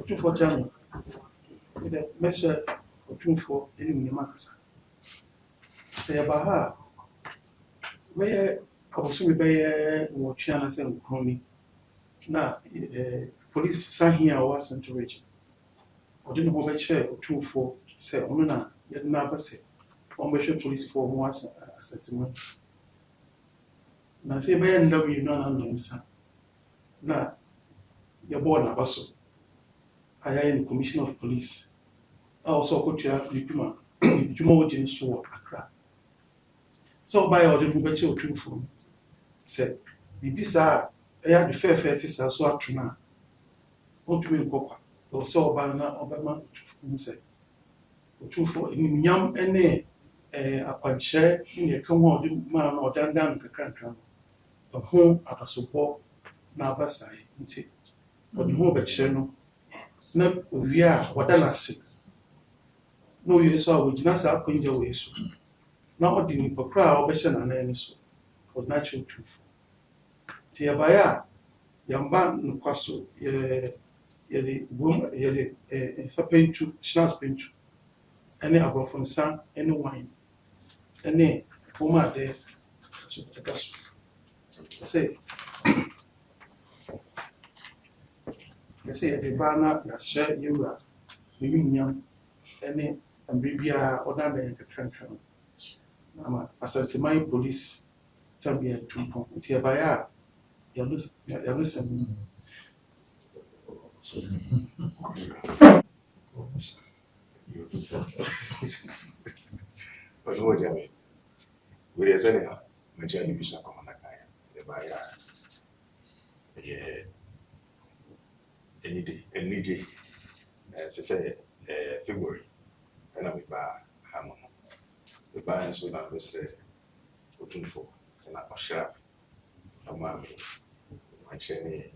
Otumfuo chama the measure Otumfuo any makasa say abaha where obosumi be wo twa say nkromi na police san here was Asante region odin ho be kire Otumfuo say ono na ye na abase on be police for ho asatimo na say be ndaw yi no na nsa na ye bo na baso aya in commission of police also Akoto Bipuma Juma wodi so Accra so by order who beche Otumfuo say bibisa eya de fair tisa so atuna ontumi nkokwa so ba na obema Otumfuo say Otumfuo nyam ene akwanche ne ka ho odi ma na odandan kakrankan no ho abasopo na abasai nti odi ho beche no na ovia wadanase no yeso a wogina sa akonje wo yeso na odi ni pokra obehye na na so ordinary Otumfuo ti yabaya yamba nkwaso ye bom ye sapentu schnas pentu ene abrofonsa ene wine ene boma de so takaso say the bana ya share yura nyam ene ambibia odanda ya kakrankan ama Asante my police tambia tumpo ti yabaya ya listen but what you mean we are saying majority bisha kwa manakaya yabaya any day to say February and we buy hammer we buy so now we say Otumfuo and I share a mammy my chenny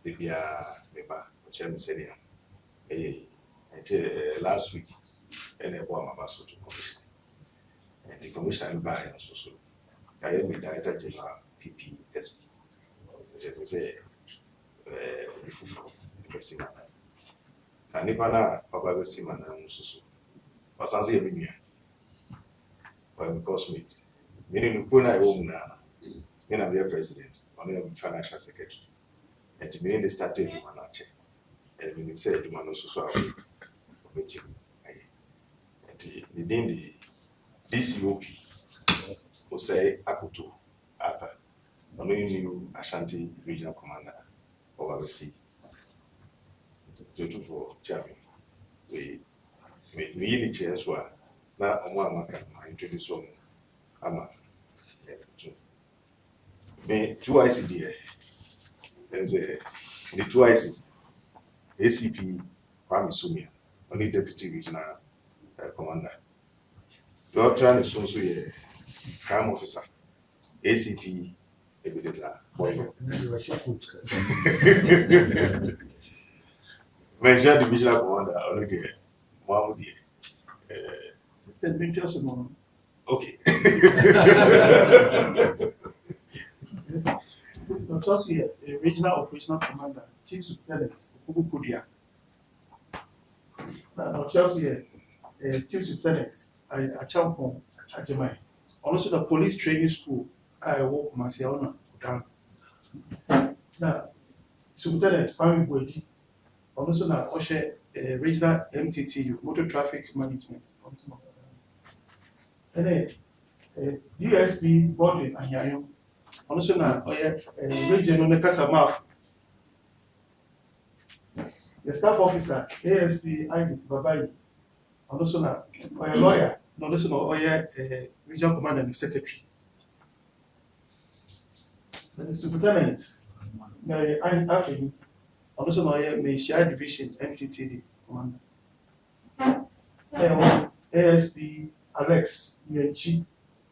the bia meba chem senior last week and a bomb about to commission and the commission buy so I am the director general PPSP which is to say and if I Papa Simon and so Asante Yeminia or because meet meaning Kuna Omna, when I'm your president, only financial secretary, and to meaning the starting Manache, and when you say the man also meeting, and within the DCOP, Osei Akoto, Arthur, only new Asante regional commander of our sea. For chairman, we really chairs were now one introduce one. Ama me 2 ICD and the twice ACP Kwame Sumia, only deputy regional commander. Doctor is also a crime officer, ACP Ebenezer Boyle. Mention divisional commander already. Mohammed. It's a dangerous moment. Okay. Trust you, a regional operational commander, chief superintendent, Okukudia. Now, trust you, chief superintendent, Achampon, Ajamai. Also, the police training school, I work Marciana. Now, superintendent, Kwame Boedi. Also, now, Osei, regional MTTU, motor traffic management. And then, DSP, Bonding, and Yayo. Also now, region on the Casamaf. The staff officer, ASP Isaac Babai. Also now, a lawyer, also now, regional commander and secretary. The superintendent, Mary Ann Affin, also now, Mesia Division, MTTD commander. ASP Alex Yenchi,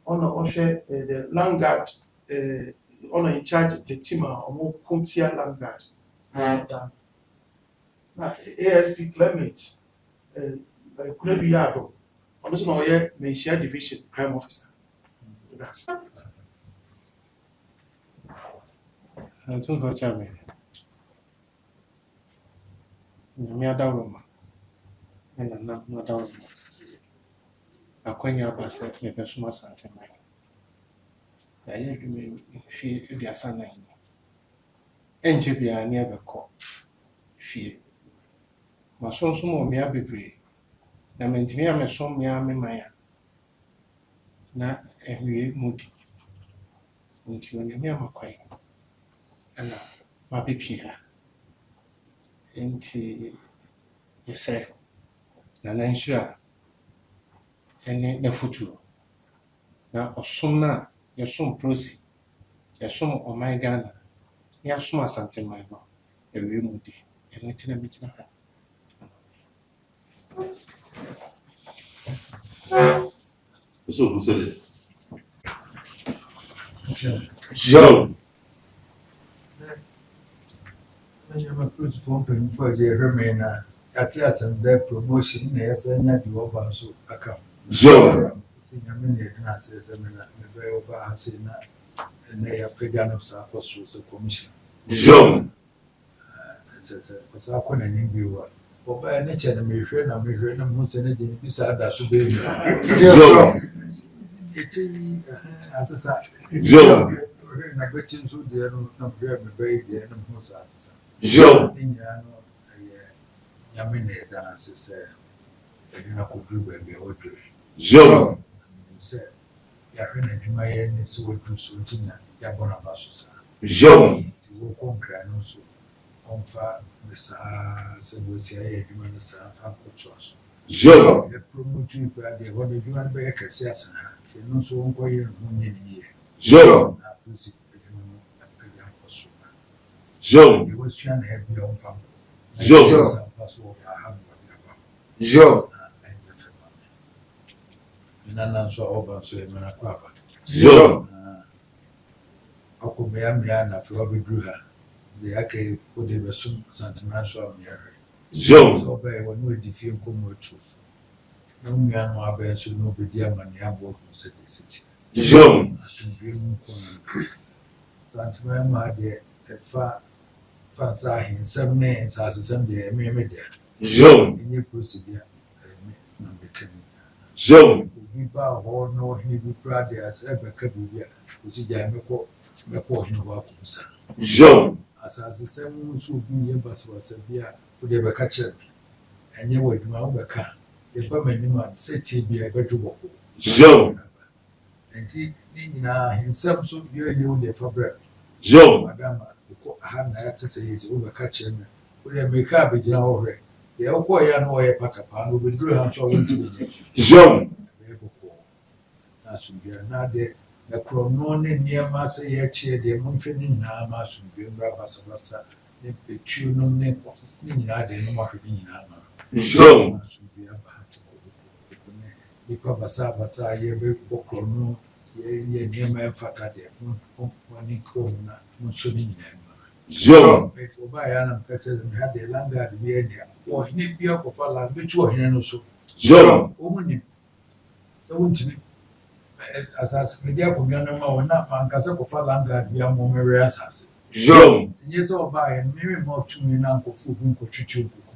on the land guard. On in charge of the team or more Kuntia Landguard. ASP Clement, Kulebi Yado, also now here, Mesia Division, crime officer. That's Otumfuo chairman. Nyame adawoma. Na na adawoma. Akwanya abase me suma Asante man. Ya yedwuma fi aduasa na yin. Enche bia na ebekọ fie. Masonso mo me abebre. Na mentimi amesom me amemaya. Na ehwe mudi. Nti onyame amakwai. Ana mabepia. Nti yese na nanshira ene na futuro. Na osomna Yasom prosi, Yasom Omai Ghana, Yasom Asante Maibo, a remedy, and letting a meeting. So, who said it? Joe. I'm a cruise phone for the remainder. At yes, and their promotion, yes, and not the over so account. Joe. I mean, I says, I mean, very over, I say, and they are pagan of Sarko's commission. Joe. As I couldn't viewer. But by nature, I'm afraid I'm who's anything beside that should be still. It is as a side. Joe. I bet you so dear, not very dear, and who's as a Joe. Yamine dances said, I do not could do baby or do. Joe. Said, Yakin and my end is so true, so Yabona Basus. Joe. You will conquer also on far, Mr. Said, we say, you want to say, Joe. A promoting brother, what did you want to be a cassassin? You know, so on quite a year. Joe. Joe. You was trying to have your own family. Joe. Joe. Nana so over so e mana kwaba. Joe. Akome amia na fe obedru ha. De ake ode besum Asante so amia. Joe. So be wonu edifie nkomo truth. Na umia no abe so no bedi amane abo se de siti. Joe. Asumdwe mu kono. Asante ma de fa fansa hinsam ne asasem de me de. Joe. Enye procedure me na be kani. Joe. Ba ho no he bi brother as ebe ka bibia osija meko hinu ho akumsa Joe. asase sem so bi ye baswasa bia wo de be ka che enye waduma wo be ka e ba manim a se che bia be dwobo Joe. enti ni nyina hinsam so bia ye wo de fabre Joe. madama ko aha na ya tse ye wo be ka che me wo de me ka be gina ho hwe de wo ko ya no wo ye pakapa no be duru ha so wo nti Joe. Asubia na de na krono ne nneɛma sɛ yɛakyerɛ deɛ monhwɛ ne nyinaa ma asomdwe mmra basabasa ne etuo no ne nyinaa deɛ no mahwɛ ne nyinaa ma Jom. asomdwe aba ha te ne nipa basabasa a yɛbɛbɔ krono yɛ nneɛma ɛmfata deɛ wɔne kurom na monso ne nyinaa ma Jom. ɔbaa yɛ anam ka kyerɛ sɛ meha deɛ landard bi ania ɔhene bi akɔfa land bɛtu ɔhene no so Jom. wɔmu nim sɛ wontumi asase mede akonnwa no ma wɔ na mankasa kɔfa landard bi ama ɔmɛwɛ asase Jom. ɛnyɛ sɛ ɔbaa yɛ mmere ma ɔtumi na nkɔfo bi nkɔtwitwi nkuku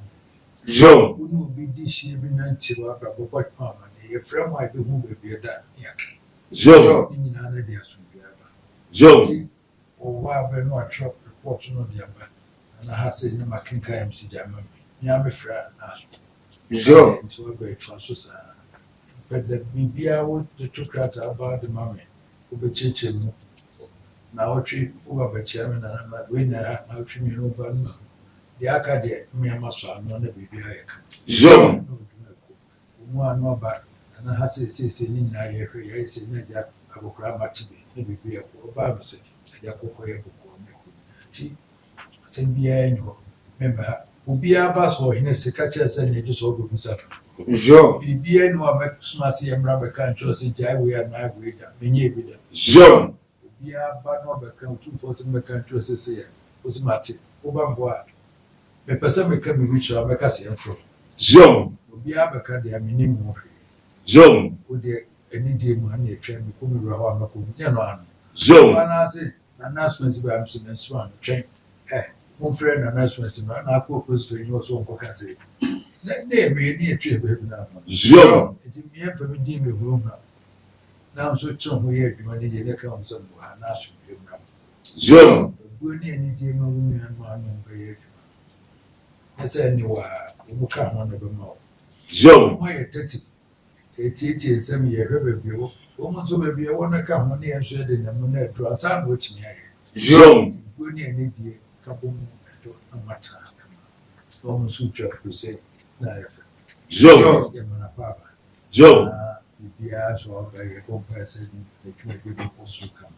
Jom. wo ne obi di hyia bi na nkyerɛ wabrabɔ bɔtema amane yɛfrɛ mu a yɛbɛhu baabi ɛda yɛka Jom. ne nyinaa no de asomdwe aba Jom. nti ɔwɔ abɛ no atwerɛ report no de aba na ha sɛ ne makenka m si gya ma me nea mefrɛ na aso Jom. nti waba ɛtoa so saa bɛda biribiara wode to krataa aba de ma me wobɛkyerɛkyerɛ mu na wotwe woba bɛkyia me nanama wei na wotwe mmienu woba no ma deɛ aka deɛ mmeama so ano na biribiara yɛka Jom. na ɔdwuma kɔ mu a no aba ana ha sɛ seesei ne nyinaa yɛhwɛ yɛyɛ sɛ na agya abɔkora mate bi na biribi yɛkɔ ɔbaa no sɛ agya kɔkɔ yɛ bɔkɔɔ ne kɔ nti asɛm biara nni hɔ memma ha obiara ba so ɔhene sika kyerɛ sɛ ne de sɛ ɔbɛmu sa Jom. biribiara ne wabɛsoma se yɛmmra bɛka nkyerɛ sɛ gyae wei anaa wei da menyɛ bi da Jom. obiara ba na ɔbɛka Otumfuo sɛ mɛka nkyerɛ sɛ sɛ yɛ wosi mate woba mbɔ a mepɛ sɛ meka biribi kyerɛ mɛka sɛ yɛmforo Jom. obiara bɛka deɛ menim ho hwee Jom. wodeɛ anidie mu ane atwa me kɔ mewura hɔ a mɛkɔ nyɛ no ano Jom. anaasɛ nanasomasi ba msɛ mansoma no twɛn momfrɛ nanasomasi no na akɔ prosperni wɔ so nkɔka sɛ ne yɛbɛyɛ ne yɛtwe baabi no ama Jom. nti meɛmfa me din mehuru na na nso kyerɛ ho yɛ adwuma no yɛ ne ka ho sɛ mewɔ ha na asomdwe mmra Jom. buo ne anidie ma wo nuanom ano bɛyɛ adwuma ɛ sɛ ne wɔ a ɛmu ka ho na bɛma wo Jom. ɔmo yɛ tative ɛtietie nsɛm yɛhwɛ baabi ɛwɔ wɔn nso baabi ɛwɔ no ka ho ne yɛn nso yɛde nam no aduru ansa na wɔtumi ayɛ Jom. buo ne anidie ka bɔ mu ɛdɔ na matena kama na wɔn nso twa kurusɛ na ayɛ fɛ Jom. yɛmana paaba Jom. na biribiara so ɔbɛyɛ bɔ mpae sɛ adwumadie bɛkɔ so kama